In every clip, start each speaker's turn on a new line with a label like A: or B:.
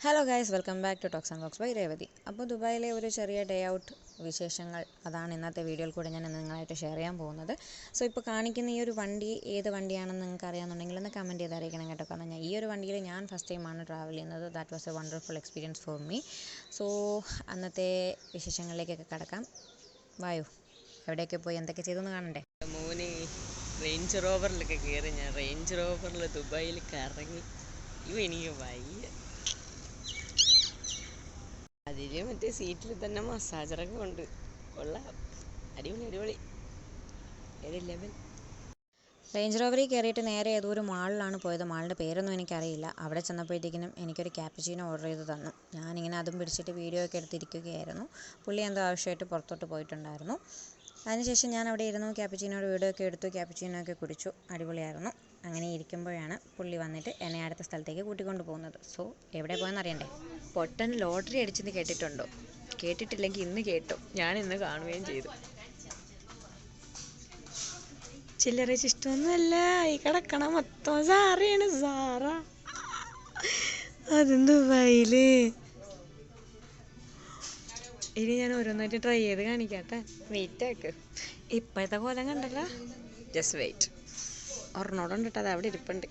A: Hello guys, welcome back to talks and box by Revathi. അപ്പോൾ ദുബായിലെ ഒരു ചെറിയ ഡേ ഔട്ട് വിശേഷങ്ങൾ അതാണ് ഇന്നത്തെ വീഡിയോയിൽ കൂടെ ഞാൻ നിങ്ങളായിട്ട് ഷെയർ ചെയ്യാൻ പോകുന്നത്. സോ ഇപ്പോൾ കാണിക്കുന്ന ഈ ഒരു വണ്ടി ഏത് വണ്ടിയാണെന്ന് നിങ്ങൾക്ക് അറിയാമെന്നുണ്ടെങ്കിൽ ഒന്ന് കമൻറ്റ് ചെയ്ത് അറിയിക്കണം കേട്ടോ. കാരണം ഈ ഒരു വണ്ടിയിൽ ഞാൻ ഫസ്റ്റ് ടൈമാണ് ട്രാവൽ ചെയ്യുന്നത്. That was A wonderful experience for me. So അന്നത്തെ വിശേഷങ്ങളിലേക്കൊക്കെ കടക്കാം. വായു, എവിടെയൊക്കെ പോയി എന്തൊക്കെ ചെയ്തെന്ന് കാണണ്ടേ?
B: മോനെ റേഞ്ച് റോവറിലൊക്കെ കയറി ഞാൻ റേഞ്ച് റോവറിൽ ദുബായിൽ കറങ്ങി. എനിക്ക് വയ്യ. അതിൽ മറ്റേ സീറ്റിൽ തന്നെ മസാജറൊക്കെ ഉണ്ട്. കൊള്ളാം, അടിപൊളി അടിപൊളി. ഏത് ലെവൽ.
A: റേഞ്ച് റോവറിൽ കയറിയിട്ട് നേരെ ഏതോ ഒരു മാളിലാണ് പോയത്. മാളിൻ്റെ പേരൊന്നും എനിക്കറിയില്ല. അവിടെ ചെന്നപ്പോഴത്തേക്കിനും എനിക്കൊരു ക്യാപ്പച്ചീനോ ഓർഡർ ചെയ്ത് തന്നു. ഞാനിങ്ങനെ അതും പിടിച്ചിട്ട് വീഡിയോ ഒക്കെ എടുത്തിരിക്കുകയായിരുന്നു. പുള്ളി എന്തോ ആവശ്യമായിട്ട് പുറത്തോട്ട് പോയിട്ടുണ്ടായിരുന്നു. അതിനുശേഷം ഞാൻ അവിടെ ഇരുന്നു, ക്യാപ്പച്ചീനോട് വീഡിയോ ഒക്കെ എടുത്തു, ക്യാപ്പച്ചീനോ ഒക്കെ കുടിച്ചു. അടിപൊളിയായിരുന്നു. അങ്ങനെ ഇരിക്കുമ്പോഴാണ് പുള്ളി വന്നിട്ട് എന്നെ അടുത്ത സ്ഥലത്തേക്ക് കൂട്ടിക്കൊണ്ട് പോകുന്നത്. സോ എവിടെ പോയെന്ന് അറിയണ്ടേ?
B: പൊട്ടൻ ലോട്ടറി അടിച്ചെന്ന് കേട്ടിട്ടുണ്ടോ? കേട്ടിട്ടില്ലെങ്കിൽ ഇന്ന് കേട്ടോ. ഞാൻ ഇന്ന് കാണുകയും ചെയ്തു. ചില്ലറ ഇഷ്ടമൊന്നുമല്ല, ഈ കിടക്കണ മൊത്തം സാറയാണ്. സാറ അതും ദുബായില്. ഇനി ഞാൻ ഓരോന്നായിട്ട് ട്രൈ ചെയ്ത് കാണിക്കാട്ടെ. വെയിറ്റ് ആക്ക്. ഇപ്പോഴത്തെ കോലം കണ്ടല്ലോ. Just wait. ഒരെണ്ണോടുണ്ട് കേട്ടോ, അത് അവിടെ ഇരിപ്പുണ്ട്.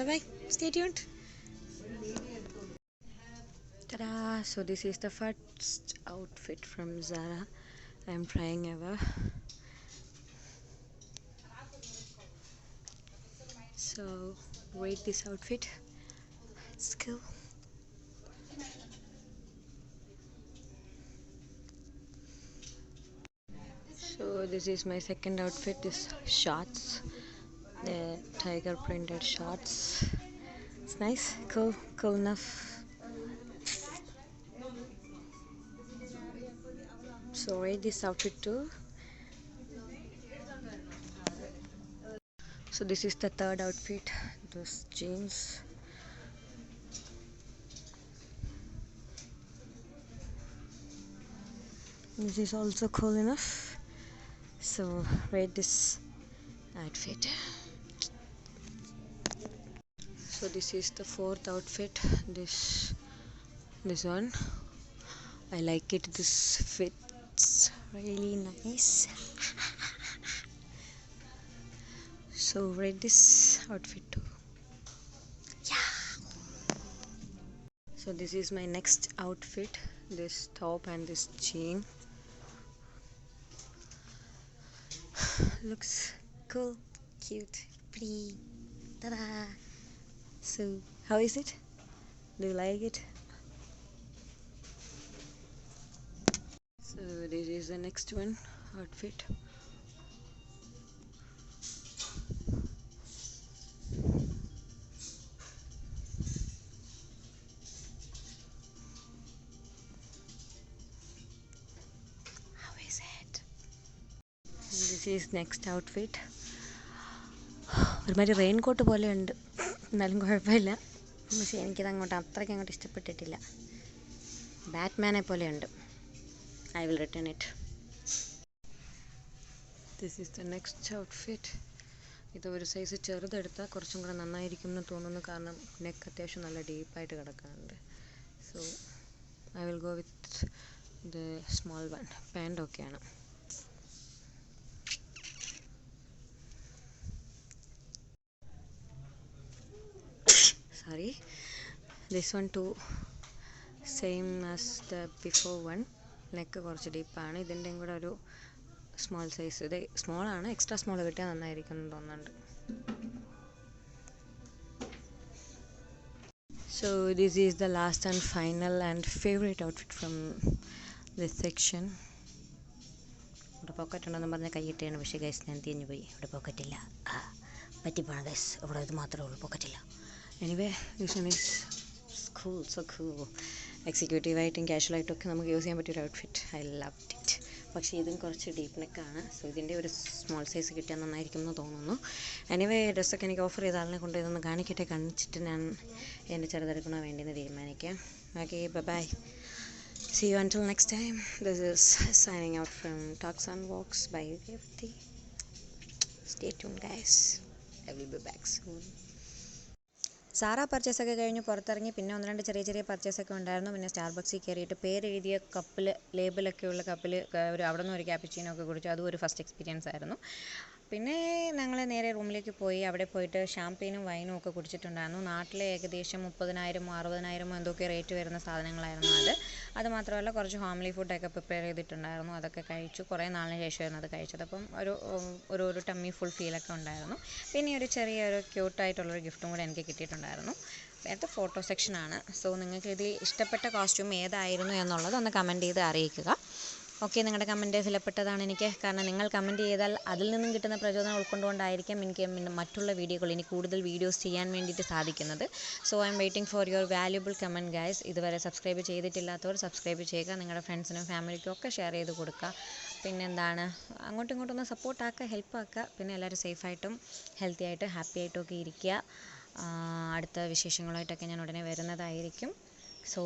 B: Bye, stay tuned. Ta-da! So this is the first outfit from Zara I'm trying ever. So rate this outfit. Let's go. So this is my second outfit. This shorts, the tiger printed shorts. It's nice, cool enough. So rate this outfit too. So this is the third outfit. Those jeans. This is also cool enough. So rate this outfit. So this is the fourth outfit. This one, I like it. This fits really nice. So rate this outfit too. Yeah. So this is my next outfit. This top and this jean. Looks cool, cute, pretty. Ta-da! So how is it? Do you like it? So this is the next one outfit. How is it? This is next outfit. ഒരുമാതിരി rain coat പോലെ ഉണ്ട്, എന്നാലും കുഴപ്പമില്ല. പക്ഷേ എനിക്കത് അത്രയ്ക്ക് അങ്ങോട്ട് ഇഷ്ടപ്പെട്ടിട്ടില്ല. ബാറ്റ്മാനെ പോലെയുണ്ട്. I will return it. This is the next outfit. ഇത് ഒരു സൈസ് ചെറുതെടുത്താൽ കുറച്ചും കൂടെ നന്നായിരിക്കും എന്ന് തോന്നുന്നു. കാരണം നെക്ക് അത്യാവശ്യം നല്ല ഡീപ്പായിട്ട് കിടക്കുന്നുണ്ട്. So I will go with the small one. Pant ഒക്കെയാണ്. Sorry. This one too same as the before one. Neck കുറച്ച് ഡീപ്പാണ്. ഇതിൻ്റെയും കൂടെ ഒരു സ്മോൾ സൈസ്. ഇത് സ്മോളാണ്, എക്സ്ട്രാ സ്മോൾ കിട്ടിയാൽ നന്നായിരിക്കും എന്ന് തോന്നുന്നുണ്ട്. So this is the last and final and favorite outfit from this section. ഇവിടെ പോക്കറ്റ് ഉണ്ടെന്ന് പറഞ്ഞാൽ കൈയിട്ടാണ്. പക്ഷേ ഗൈസ് ഞാൻ തിരിഞ്ഞു പോയി. ഇവിടെ പോക്കറ്റില്ല. പറ്റിപ്പോണം ഗൈസ്. ഇവിടെ ഇത് മാത്രമേ ഉള്ളൂ, പോക്കറ്റില്ല. Anyway this one is cool, so cool. എക്സിക്യൂട്ടീവായിട്ടും കാഷ്വലായിട്ടും നമുക്ക് യൂസ് ചെയ്യാൻ പറ്റിയൊരു ഔട്ട്ഫിറ്റ്. I love it. പക്ഷേ ഇതും കുറച്ച് ഡീപ്പ് നെക്കാണ്. സോ ഇതിൻ്റെ ഒരു സ്മോൾ സൈസ് കിട്ടിയാൽ നന്നായിരിക്കും എന്ന് തോന്നുന്നു. എനിവേ ഡ്രസ്സൊക്കെ എനിക്ക് ഓഫർ ചെയ്ത ആളിനെ കൊണ്ട് ഇതൊന്ന് കാണിച്ചിട്ട് ഞാൻ എൻ്റെ ചെറുതെടുക്കണോ വേണ്ടിയെന്ന് തീരുമാനിക്കാം. Okay, bye. See you until next time. This is signing out from Talks and Walks by Revati. Stay tuned guys. I will be back soon.
A: Sara പർച്ചേസൊക്കെ കഴിഞ്ഞ് പുറത്തിറങ്ങി പിന്നെ 1-2 ചെറിയ പർച്ചേസൊക്കെ ഉണ്ടായിരുന്നു. പിന്നെ സ്റ്റാർബക്സിൽ കയറിയിട്ട് പേരെഴുതിയ കപ്പിൽ ലേബിളൊക്കെയുള്ള കപ്പിൽ അവിടെ നിന്ന് ഒരു ക്യാപ്പുച്ചീനോ ഒക്കെ കുടിച്ചു. അതും ഒരു ഫസ്റ്റ് എക്സ്പീരിയൻസ് ആയിരുന്നു. പിന്നെ ഞങ്ങൾ നേരെ റൂമിലേക്ക് പോയി. അവിടെ പോയിട്ട് ഷാമ്പെയിനും വൈനും ഒക്കെ കുടിച്ചിട്ടുണ്ടായിരുന്നു. നാട്ടിലെ ഏകദേശം 30,000 60,000 എന്തൊക്കെ റേറ്റ് വരുന്ന സാധനങ്ങളായിരുന്നു അത് മാത്രമല്ല കുറച്ച് ഹോംലി ഫുഡൊക്കെ പ്രിപ്പയർ ചെയ്തിട്ടുണ്ടായിരുന്നു. അതൊക്കെ കഴിച്ചു. കുറേ നാളിന് ശേഷമായിരുന്നു അത് കഴിച്ചത്. അപ്പം ഒരു ടമ്മി ഫുൾ ഫീലൊക്കെ ഉണ്ടായിരുന്നു. പിന്നെ ഒരു ചെറിയൊരു ക്യൂട്ടായിട്ടുള്ളൊരു ഗിഫ്റ്റും കൂടെ എനിക്ക് കിട്ടിയിട്ടുണ്ടായിരുന്നു. അടുത്ത ഫോട്ടോ സെക്ഷനാണ്. സോ നിങ്ങൾക്ക് ഇതിൽ ഇഷ്ടപ്പെട്ട കോസ്റ്റ്യൂം ഏതായിരുന്നു എന്നുള്ളത് ഒന്ന് കമൻറ്റ് ചെയ്ത് അറിയിക്കുക. ഓക്കെ, നിങ്ങളുടെ കമൻറ്റ് വിലപ്പെട്ടതാണ് എനിക്ക്. കാരണം നിങ്ങൾ കമൻറ്റ് ചെയ്താൽ അതിൽ നിന്നും കിട്ടുന്ന പ്രചോദനം ഉൾക്കൊണ്ടുകൊണ്ടായിരിക്കും എനിക്ക് മറ്റുള്ള വീഡിയോകൾ ഇനി കൂടുതൽ വീഡിയോസ് ചെയ്യാൻ വേണ്ടിയിട്ട് സാധിക്കുന്നത്. So I M waiting for your valuable comment guys. ഇതുവരെ സബ്സ്ക്രൈബ് ചെയ്തിട്ടില്ലാത്തവർ സബ്സ്ക്രൈബ് ചെയ്യുക. നിങ്ങളുടെ ഫ്രണ്ട്സിനും ഫാമിലിക്കും ഒക്കെ ഷെയർ ചെയ്ത് കൊടുക്കുക. പിന്നെന്താണ്, അങ്ങോട്ടും ഇങ്ങോട്ടും ഒന്ന് സപ്പോർട്ടാക്കുക, ഹെൽപ്പാക്കുക. പിന്നെ എല്ലാവരും സേഫായിട്ടും ഹെൽത്തി ആയിട്ടും ഹാപ്പി ആയിട്ടും ഒക്കെ ഇരിക്കുക. അടുത്ത വിശേഷങ്ങളായിട്ടൊക്കെ ഞാൻ ഉടനെ വരുന്നതായിരിക്കും. സോ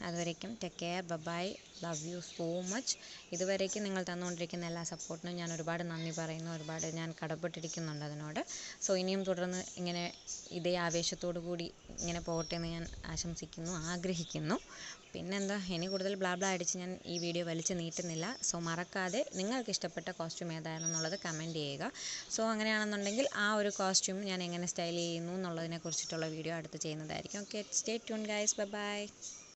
A: അതുവരേക്കും take care, bye, love you so much. ഇതുവരേക്കും നിങ്ങൾ തന്നുകൊണ്ടിരിക്കുന്ന എല്ലാ സപ്പോർട്ടിനും ഞാൻ ഒരുപാട് നന്ദി പറയുന്നു. ഒരുപാട് ഞാൻ കടപ്പെട്ടിരിക്കുന്നുണ്ട് അതിനോട്. സോ ഇനിയും തുടർന്ന് ഇങ്ങനെ ഇതേ ആവേശത്തോടു കൂടി ഇങ്ങനെ പോകട്ടെ എന്ന് ഞാൻ ആശംസിക്കുന്നു, ആഗ്രഹിക്കുന്നു. പിന്നെന്താ, ഇനി കൂടുതൽ ബ്ലാ അടിച്ച് ഞാൻ ഈ വീഡിയോ വലിച്ചു നീട്ടുന്നില്ല. സോ മറക്കാതെ നിങ്ങൾക്ക് ഇഷ്ടപ്പെട്ട കോസ്റ്റ്യൂം ഏതാണെന്നുള്ളത് കമൻറ്റ് ചെയ്യുക. സോ അങ്ങനെയാണെന്നുണ്ടെങ്കിൽ ആ ഒരു കോസ്റ്റ്യൂം ഞാൻ എങ്ങനെ സ്റ്റൈൽ ചെയ്യുന്നു എന്നുള്ളതിനെ കുറിച്ചിട്ടുള്ള വീഡിയോ അടുത്ത് ചെയ്യുന്നതായിരിക്കും. Okay, stay tune guys, by.